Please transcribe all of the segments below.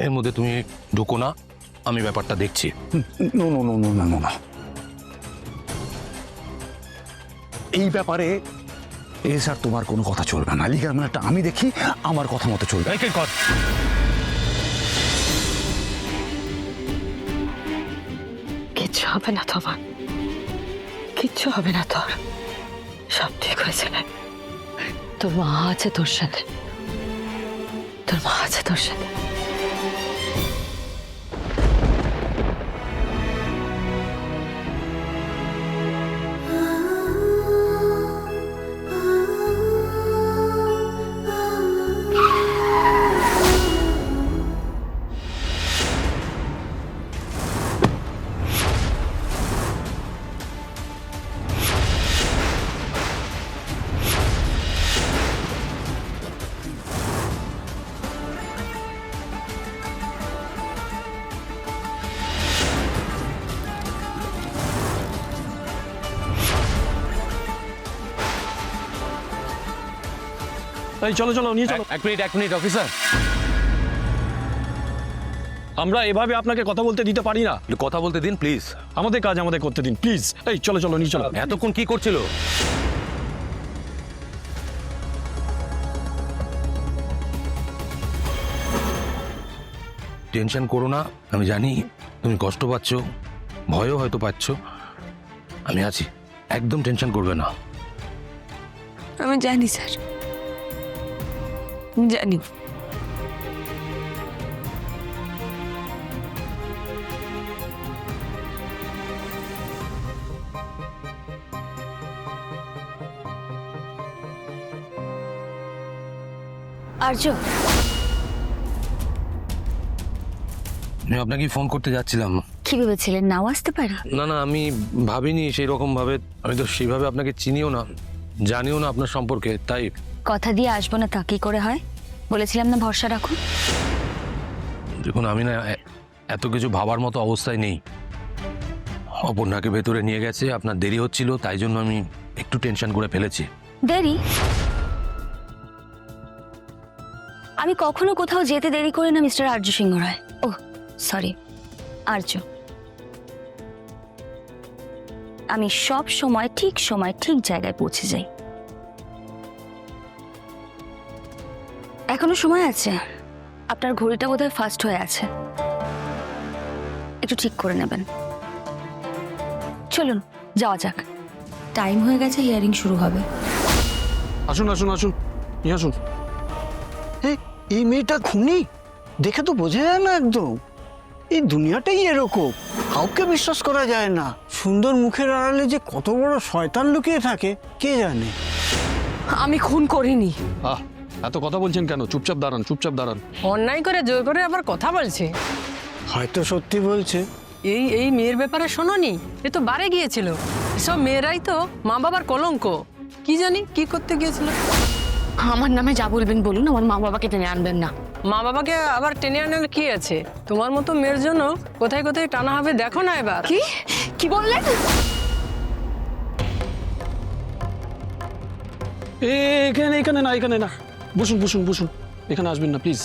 এর মধ্যে তুমি ঢুকো না, আমি ব্যাপারটা দেখছি। No no no no no no, এই ব্যাপারে স্যার তোমার কোনো কথা চলবে না। লিগাল ম্যাটারটা আমি দেখি, আমার কথা মতো চলবে। কিচ্ছু হবে না তোমার, কিচ্ছু হবে না তোর, সব ঠিক হয়ে যাবে। তোর মা আছে তোর সাথে, তোর মা আছে তোর সাথে। এই চলো চলো নিয়ে চলো। এক মিনিট অফিসার, আমরা এভাবে আপনাকে কথা বলতে দিতে পারি না। কথা বলতে দিন প্লিজ। আমাদের কাজ আমাদের করতে দিন প্লিজ। এই চলো চলো নিয়ে চলো। এতক্ষণ কি করছিল? টেনশন করো না, আমি জানি তুমি কষ্ট পাচ্ছ, ভয়ও হয়তো পাচ্ছ, আমি আছি, একদম টেনশন করবে না। আমি জানি স্যার, জানি। আর্য, আমি আপনাকে ফোন করতে যাচ্ছিলাম। কি ভেবেছিলেন নাও আসতে পারি? না না, আমি ভাবিনি সেই রকম ভাবে, আমি তো সেইভাবে আপনাকে চিনিও না, জানিও না আপনার সম্পর্কে, তাই। কথা দিয়ে আসবো না তা কি করে হয়? বলেছিলাম না ভরসা রাখুন। দেখুন, আমি না এত কিছু ভাবার মতো অবস্থায় নেই। অপর্ণাকে ভেতরে নিয়ে গেছে, আপনার দেরি হচ্ছিল, তাই জন্য আমি একটু টেনশন করে ফেলেছি। দেরি? আমি কখনো কোথাও যেতে দেরি করি না মিস্টার আর্য সিংহ রায়। ও সরি, আর্য। আমি সব সময় ঠিক জায়গায় পৌঁছে যাই। এখনো সময় আছে, আপনার ঘড়িটা বোধহয় ফাস্ট হয়ে আছে, একটু ঠিক করে নেবেন। চলুন যাওয়া যাক, টাইম হয়ে গেছে, হিয়ারিং শুরু হবে। আসুন আসুন আসুন, নিয়ে আসুন। এই মেয়েটা খুনি দেখে তো বোঝা যায় না একদম। এই দুনিয়াটাই এরকম, কাউকে বিশ্বাস করা যায় না। সুন্দর মুখের আড়ালে যে কত বড় শয়তান লুকিয়ে থাকে কে জানে। আমি খুন করিনি। এত কথা বলছেন কেন? চুপচাপ দাঁড়ান, চুপচাপ দাঁড়ান। অন্যায় করে জোর করে আবার কথা বলছে। হয়তো সত্যি বলছে। এই এই মেয়ের ব্যাপারে শোনোনি? এ তো বারে গিয়েছিল। এসব মেয়েরাই তো মা বাবার কলঙ্ক। কি জানি কি করতে গিয়েছিল। আমার নামে যা বলবেন বলুন, আমার মা বাবাকে টেনে আনবেন না। মা বাবাকে আবার টেনে আনার কি আছে? তোমার মতো মেয়ের জন্য কোথায় কোথায় টানা হবে দেখো না এবার। কি কি বললেন? এখানে এখানে না, এখানে না, বসুন বসুন বসুন, এখানে আসবেন না প্লিজ।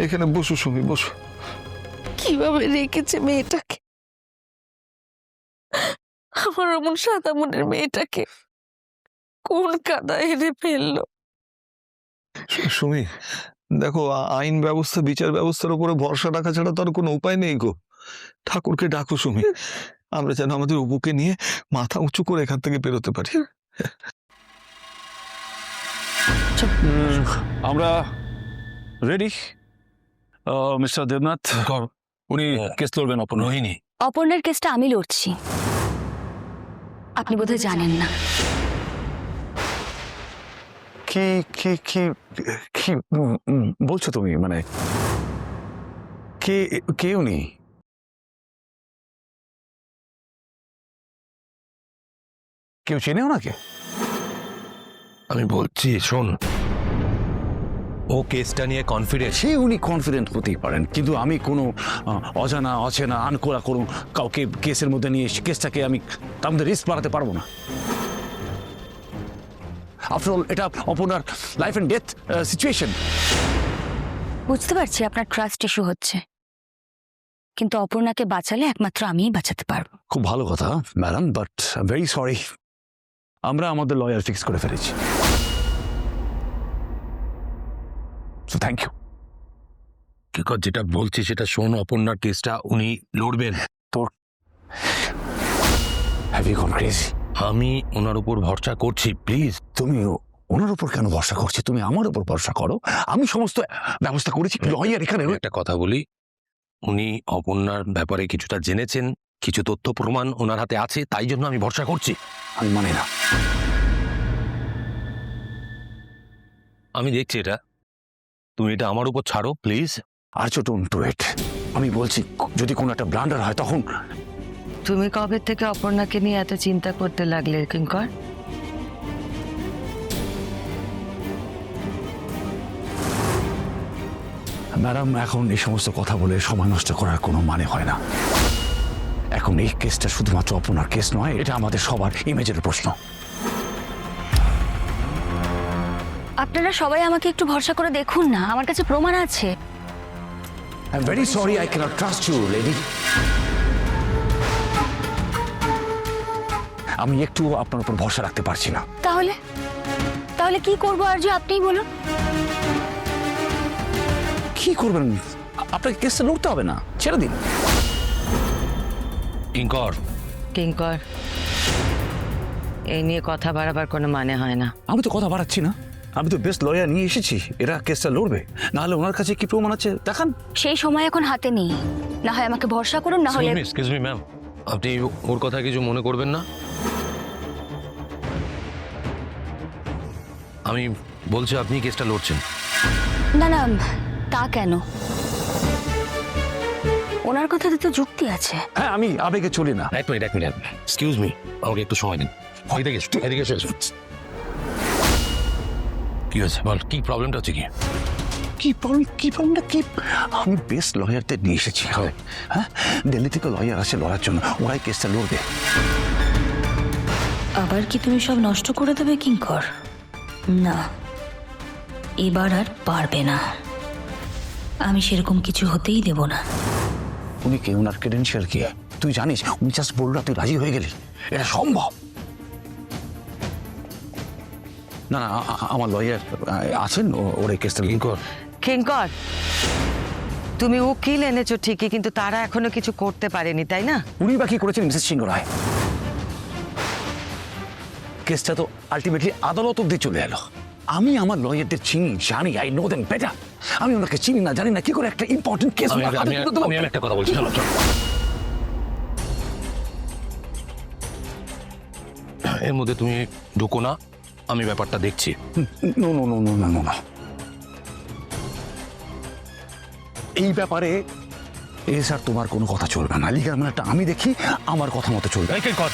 এখানে বসো সুমি, বসো। কিভাবে রেখেছে মেয়েটাকে, আমার অমন সাদা মনের মেয়েটাকে কোন কাদায় এনে ফেললো? সুমি দেখো, আইন ব্যবস্থা, বিচার ব্যবস্থার উপরে ভরসা রাখা ছাড়া তো আর কোনো উপায় নেই গো। ঠাকুরকে ডাকো সুমি, আমরা যেন আমাদের অপুকে নিয়ে মাথা উঁচু করে এখান থেকে বেরোতে পারি। আমরা রেডি। মিস্টার দেবনাথ, উনি কেস লড়বেন অপর্ণা। রোহিণী, অপর্ণার কেসটা আমি লড়ছি, আপনি বোধহয় জানেন না। কি কি কি কি বলছো তুমি? মানে কে কে উনি? কেউ চেনে ওনাকে? আমি বলছি শোন, ও কেসটা নিয়ে কনফিডেন্স। সে উনি কনফিডেন্ট হতেই পারেন, কিন্তু আমি কোনো অজানা অচেনা আনকোরা কাউকে কেসের মধ্যে নিয়ে কেসটাকে আমি তার মধ্যে রিস্ক বাড়াতে পারবো না। আফটার অল এটা অপনার লাইফ অ্যান্ড ডেথ সিচুয়েশন। বুঝতে পারছি আপনার ট্রাস্ট ইস্যু হচ্ছে, কিন্তু অপর্ণাকে বাঁচালে একমাত্র আমিই বাঁচাতে পারবো। খুব ভালো কথা ম্যাডাম, বাট ভেরি সরি, আমরা আমাদের লয়ার ফিক্স করে ফেলেছি। So thank you. কিঙ্কর, যেটা বলছি সেটা শোন। অপর্ণার কেসটা উনি লড়বেন। Have you gone crazy? আমি ওনার উপর ভরসা করছি, প্লিজ। তুমি ওনার উপর কেন ভরসা করছি? তুমি আমার উপর ভরসা করো, আমি সমস্ত ব্যবস্থা করেছি। লয়ার এখানে একটা কথা বলি, উনি অপর্ণার ব্যাপারে কিছুটা জেনেছেন, কিছু তথ্য প্রমাণ ওনার হাতে আছে, তাই জন্য আমি ভরসা করছি। আমি মানি না। আমি দেখছি এটা, তুমি এটা আমার উপর ছাড়ো please. Arya don't do it. আমি বলছি যদি কোনো একটা ব্লান্ডার হয় তখন। তুমি কবে থেকে অপর্ণাকে নিয়ে এত চিন্তা করতে লাগলে কিঙ্কর? ম্যাডাম, এখন এই সমস্ত কথা বলে সময় নষ্ট করার কোনো মানে হয় না। এখন এই কেসটা শুধুমাত্র অপর্ণার কেস নয়, এটা আমাদের সবার ইমেজের প্রশ্ন। আপনারা সবাই আমাকে একটু ভরসা করে দেখুন না, আমার কাছে প্রমাণ আছে। I am very sorry, I cannot trust you lady. আমি একটু আপনার উপর ভরসা রাখতে পারছি না। তাহলে তাহলে কি করবো আর্য, আপনিই বলুন। কি করবেন? আপনাকে কেসটা লড়তে হবে না, ছেড়ে দিন। কিঙ্কর, কিঙ্কর, এই নিয়ে কথা বাড়াবার কোনো মানে হয় না। আমি তো কথা বাড়াচ্ছি না, আমি তো বেস্ট লয়ার নিয়ে এসেছি, এরা কেসটা লড়বে। নাহলে ওনার কাছে কি প্রমাণ আছে দেখান। সেই সময় এখন হাতে নেই, না হয় আমাকে ভরসা করুন, না হলে এক্সকিউজ মি ম্যাম, আপনি ওর কথা কিছু মনে করবেন না। আমি বলছি আপনি কেসটা লড়ছেন। না না, তা কেন? ওনার কথাতে তো যুক্তি আছে। হ্যাঁ, আমি আবেগে চলি না। এক মিনিট এক্সকিউজ মি, আমাকে একটু সময় দিন। এদিকে এসো। কি হয়েছে বল, কি প্রবলেমটা হচ্ছে? কি প্রবলেমটা কি? আমি বেস্ট লয়ারদের নিয়ে এসেছি। হ্যাঁ, দিল্লি থেকে লয়ার আসে লড়ার জন্য, ওরাই কেসটা লড়বে। আবার কি তুমি সব নষ্ট করে দেবে কিঙ্কর? না, এবার আর পারবে না, আমি সেরকম কিছু হতেই দেব না। উনি কে? ওনার ক্রেডেন্সিয়াল কি তুই জানিস? উনি জাস্ট বললো তুই রাজি হয়ে গেলি, এটা সম্ভব না। না, আমার লয়ার আছেন, ওর এই কেসটা। কিঙ্কর, কিঙ্কর, তুমি উকিল এনেছো ঠিকই, কিন্তু তারা এখনো কিছু করতে পারেনি, তাই না? উনি বাকি করেছেন মিসেস সিংহ রায়। কেসটা তো আলটিমেটলি আদালত অব্দি চলে এলো। আমি আমার লয়ারদের চিনি, জানি, আই নো দেম বেটার। আমি ওনাকে চিনি না, জানি না কি করে একটা ইম্পর্টেন্ট কেস। আমি একটা কথা বলছি, চলো। এর মধ্যে তুমি ঢুকো না, আমি ব্যাপারটা দেখছি। No no no no no no, এই ব্যাপারে স্যার তোমার কোনো কথা চলবে না। লিগাল ম্যাটারটা আমি দেখি, আমার কথা মতো চলবে। কিঙ্কর,